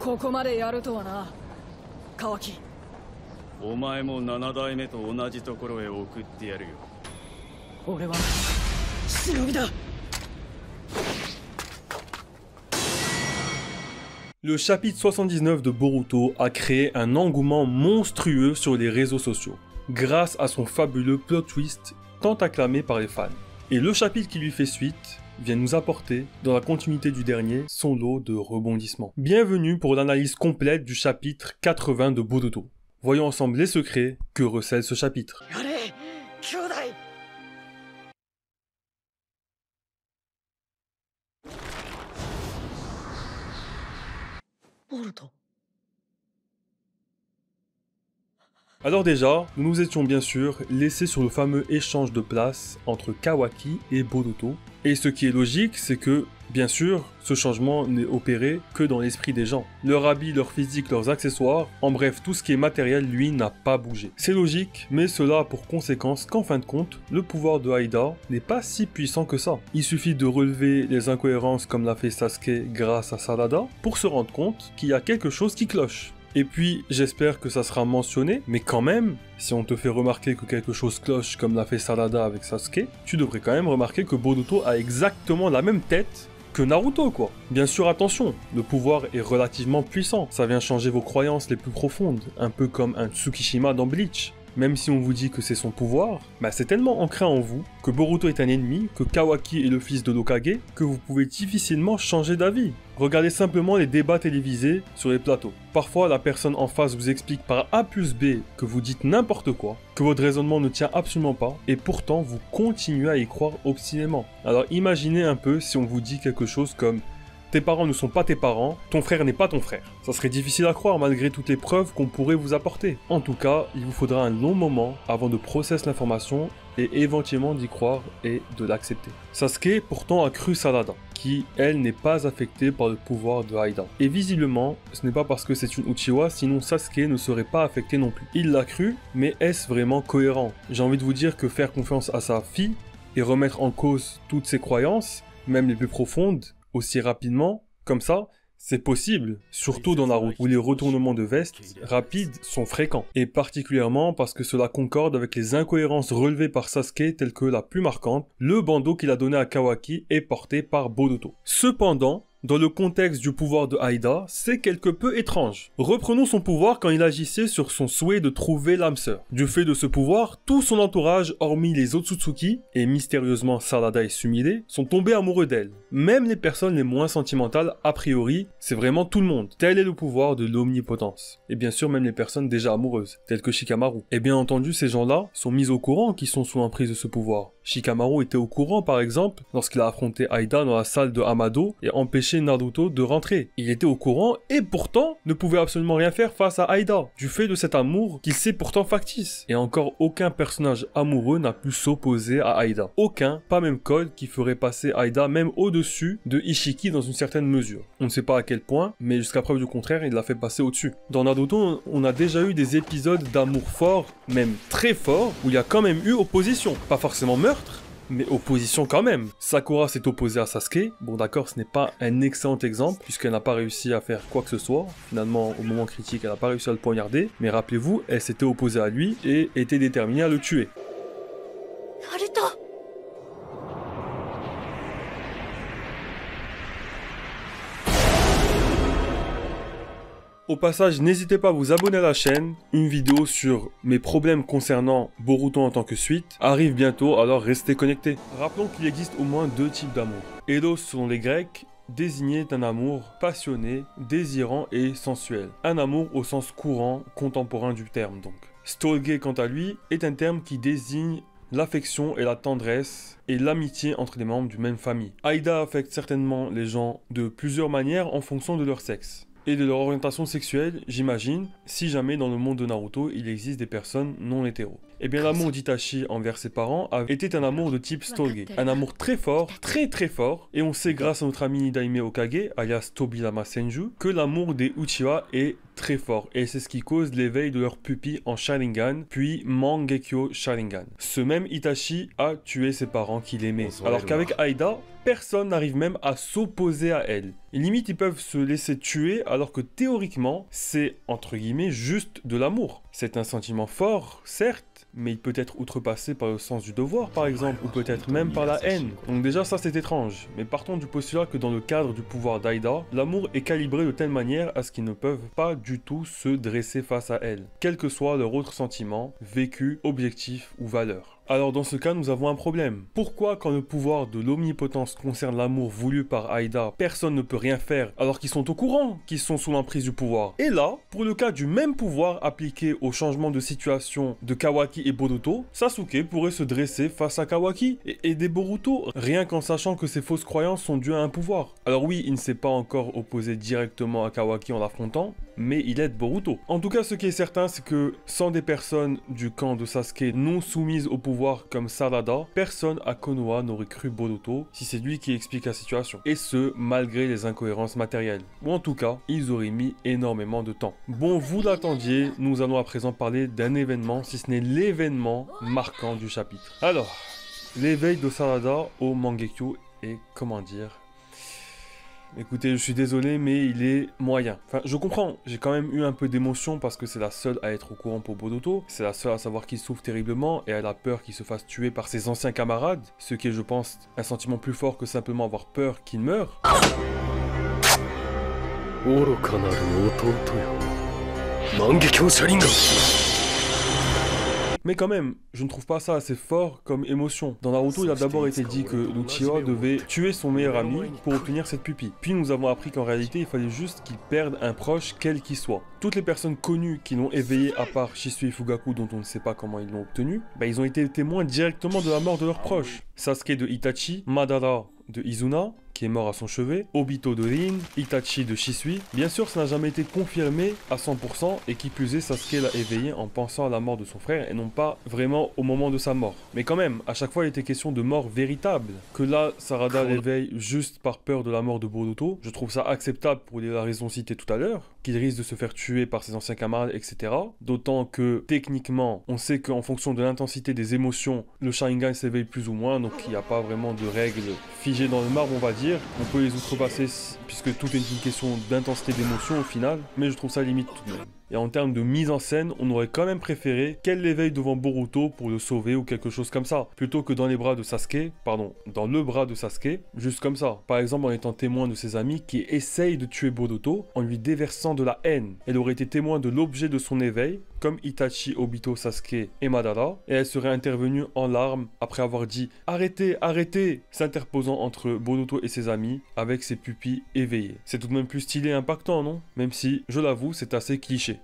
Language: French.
ここまでやるとはな、川木。お前も7代目と同じところへ送ってやるよ。俺は忍びだ。Le chapitre 79 de Boruto a créé un engouement monstrueux sur les réseaux sociaux, grâce à son fabuleux plot twist tant acclamé par les fans. Et le chapitre qui lui fait suite vient nous apporter, dans la continuité du dernier, son lot de rebondissements. Bienvenue pour l'analyse complète du chapitre 80 de Boruto. Voyons ensemble les secrets que recèle ce chapitre. Allez, Kyodai. Boruto. Alors déjà, nous nous étions bien sûr laissés sur le fameux échange de places entre Kawaki et Boruto. Et ce qui est logique, c'est que, bien sûr, ce changement n'est opéré que dans l'esprit des gens. Leur habit, leur physique, leurs accessoires, en bref, tout ce qui est matériel, lui, n'a pas bougé. C'est logique, mais cela a pour conséquence qu'en fin de compte, le pouvoir de Aida n'est pas si puissant que ça. Il suffit de relever les incohérences comme l'a fait Sasuke grâce à Sarada pour se rendre compte qu'il y a quelque chose qui cloche. Et puis, j'espère que ça sera mentionné, mais quand même, si on te fait remarquer que quelque chose cloche comme l'a fait Sarada avec Sasuke, tu devrais quand même remarquer que Boruto a exactement la même tête que Naruto, quoi. Bien sûr, attention, le pouvoir est relativement puissant, ça vient changer vos croyances les plus profondes, un peu comme un Tsukishima dans Bleach. Même si on vous dit que c'est son pouvoir, bah c'est tellement ancré en vous que Boruto est un ennemi, que Kawaki est le fils de l'Hokage, que vous pouvez difficilement changer d'avis. Regardez simplement les débats télévisés sur les plateaux. Parfois, la personne en face vous explique par A plus B que vous dites n'importe quoi, que votre raisonnement ne tient absolument pas, et pourtant vous continuez à y croire obstinément. Alors imaginez un peu si on vous dit quelque chose comme tes parents ne sont pas tes parents, ton frère n'est pas ton frère. Ça serait difficile à croire malgré toutes les preuves qu'on pourrait vous apporter. En tout cas, il vous faudra un long moment avant de processer l'information et éventuellement d'y croire et de l'accepter. Sasuke pourtant a cru Sarada, qui elle n'est pas affectée par le pouvoir de Aida. Et visiblement, ce n'est pas parce que c'est une Uchiwa, sinon Sasuke ne serait pas affecté non plus. Il l'a cru, mais est-ce vraiment cohérent? J'ai envie de vous dire que faire confiance à sa fille et remettre en cause toutes ses croyances, même les plus profondes, aussi rapidement, comme ça, c'est possible, surtout dans Naruto, où les retournements de veste rapides sont fréquents, et particulièrement parce que cela concorde avec les incohérences relevées par Sasuke telles que la plus marquante, le bandeau qu'il a donné à Kawaki est porté par Boruto. Cependant, dans le contexte du pouvoir de Aida, c'est quelque peu étrange. Reprenons son pouvoir quand il agissait sur son souhait de trouver l'âme sœur. Du fait de ce pouvoir, tout son entourage, hormis les Otsutsuki, et mystérieusement Sarada et Sumire, sont tombés amoureux d'elle. Même les personnes les moins sentimentales, a priori, c'est vraiment tout le monde. Tel est le pouvoir de l'omnipotence. Et bien sûr même les personnes déjà amoureuses, telles que Shikamaru. Et bien entendu, ces gens-là sont mis au courant qu'ils sont sous l'emprise de ce pouvoir. Shikamaru était au courant par exemple, lorsqu'il a affronté Aida dans la salle de Amado et empêché Naruto de rentrer. Il était au courant et pourtant ne pouvait absolument rien faire face à Aida, du fait de cet amour qu'il sait pourtant factice. Et encore aucun personnage amoureux n'a pu s'opposer à Aida. Aucun, pas même Code qui ferait passer Aida même au-dessus de Ishiki dans une certaine mesure. On ne sait pas à quel point, mais jusqu'à preuve du contraire, il l'a fait passer au-dessus. Dans Naruto, on a déjà eu des épisodes d'amour fort, même très fort, où il y a quand même eu opposition. Pas forcément meurtre, mais opposition quand même. Sakura s'est opposée à Sasuke. Bon d'accord, ce n'est pas un excellent exemple, puisqu'elle n'a pas réussi à faire quoi que ce soit. Finalement, au moment critique, elle n'a pas réussi à le poignarder. Mais rappelez-vous, elle s'était opposée à lui et était déterminée à le tuer. Naruto. Au passage, n'hésitez pas à vous abonner à la chaîne. Une vidéo sur mes problèmes concernant Boruto en tant que suite arrive bientôt, alors restez connectés. Rappelons qu'il existe au moins deux types d'amour. Eros, selon les Grecs, désignait un amour passionné, désirant et sensuel. Un amour au sens courant, contemporain du terme donc. Storge, quant à lui, est un terme qui désigne l'affection et la tendresse et l'amitié entre les membres d'une même famille. Aida affecte certainement les gens de plusieurs manières en fonction de leur sexe et de leur orientation sexuelle, j'imagine, si jamais dans le monde de Naruto, il existe des personnes non hétéros. Eh bien l'amour d'Itachi envers ses parents était un amour de type Storge. Un amour très fort, très fort, et on sait grâce à notre ami Daime Okage, alias Tobirama Senju, que l'amour des Uchiwa est très fort et c'est ce qui cause l'éveil de leur pupille en Sharingan, puis Mangekyo Sharingan. Ce même Itachi a tué ses parents qu'il aimait, alors qu'avec Aida, personne n'arrive même à s'opposer à elle. Et limite, ils peuvent se laisser tuer alors que théoriquement, c'est entre guillemets juste de l'amour. C'est un sentiment fort, certes, mais il peut être outrepassé par le sens du devoir, par exemple, ou peut-être même par la haine. Donc déjà, ça c'est étrange. Mais partons du postulat que dans le cadre du pouvoir d'Aida, l'amour est calibré de telle manière à ce qu'ils ne peuvent pas du tout se dresser face à elle, quel que soit leur autre sentiment, vécu, objectif ou valeur. Alors dans ce cas, nous avons un problème. Pourquoi quand le pouvoir de l'omnipotence concerne l'amour voulu par Aida, personne ne peut rien faire alors qu'ils sont au courant qu'ils sont sous l'emprise du pouvoir? Et là, pour le cas du même pouvoir appliqué au changement de situation de Kawaki et Boruto, Sasuke pourrait se dresser face à Kawaki et aider Boruto, rien qu'en sachant que ses fausses croyances sont dues à un pouvoir. Alors oui, il ne s'est pas encore opposé directement à Kawaki en l'affrontant, mais il aide Boruto. En tout cas, ce qui est certain, c'est que sans des personnes du camp de Sasuke non soumises au pouvoir comme Sarada, personne à Konoha n'aurait cru Boruto si c'est lui qui explique la situation. Et ce, malgré les incohérences matérielles. Ou en tout cas, ils auraient mis énormément de temps. Bon, vous l'attendiez, nous allons à présent parler d'un événement, si ce n'est l'événement marquant du chapitre. Alors, l'éveil de Sarada au Mangekyo est, comment dire... Écoutez, je suis désolé, mais il est moyen. Enfin, je comprends, j'ai quand même eu un peu d'émotion parce que c'est la seule à être au courant pour Boruto. C'est la seule à savoir qu'il souffre terriblement et elle a peur qu'il se fasse tuer par ses anciens camarades. Ce qui est, je pense, un sentiment plus fort que simplement avoir peur qu'il meure. Mais quand même, je ne trouve pas ça assez fort comme émotion. Dans Naruto, il a d'abord été dit que Uchiha devait tuer son meilleur ami pour obtenir cette pupille. Puis nous avons appris qu'en réalité, il fallait juste qu'il perde un proche, quel qu'il soit. Toutes les personnes connues qui l'ont éveillé, à part Shisui Fugaku, dont on ne sait pas comment ils l'ont obtenu, ils ont été témoins directement de la mort de leurs proches. Sasuke de Itachi, Madara de Izuna, qui est mort à son chevet, Obito de Rin, Itachi de Shisui. Bien sûr, ça n'a jamais été confirmé à 100% et qui plus est, Sasuke l'a éveillé en pensant à la mort de son frère et non pas vraiment au moment de sa mort. Mais quand même, à chaque fois, il était question de mort véritable. Que là, Sarada l'éveille juste par peur de la mort de Boruto, je trouve ça acceptable pour la raison citée tout à l'heure, qu'il risque de se faire tuer par ses anciens camarades, etc. D'autant que, techniquement, on sait qu'en fonction de l'intensité des émotions, le Sharingan s'éveille plus ou moins, donc il n'y a pas vraiment de règles figées dans le marbre, on va dire. On peut les outrepasser puisque tout est une question d'intensité d'émotion au final, mais je trouve ça limite tout de même. Et en termes de mise en scène, on aurait quand même préféré qu'elle l'éveille devant Boruto pour le sauver ou quelque chose comme ça, plutôt que dans les bras de Sasuke, dans le bras de Sasuke, juste comme ça. Par exemple en étant témoin de ses amis qui essayent de tuer Boruto en lui déversant de la haine. Elle aurait été témoin de l'objet de son éveil, comme Itachi, Obito, Sasuke et Madara, et elle serait intervenue en larmes après avoir dit « Arrêtez, arrêtez !» s'interposant entre Boruto et ses amis avec ses pupilles éveillées. C'est tout de même plus stylé et impactant, non? Même si, je l'avoue, c'est assez cliché.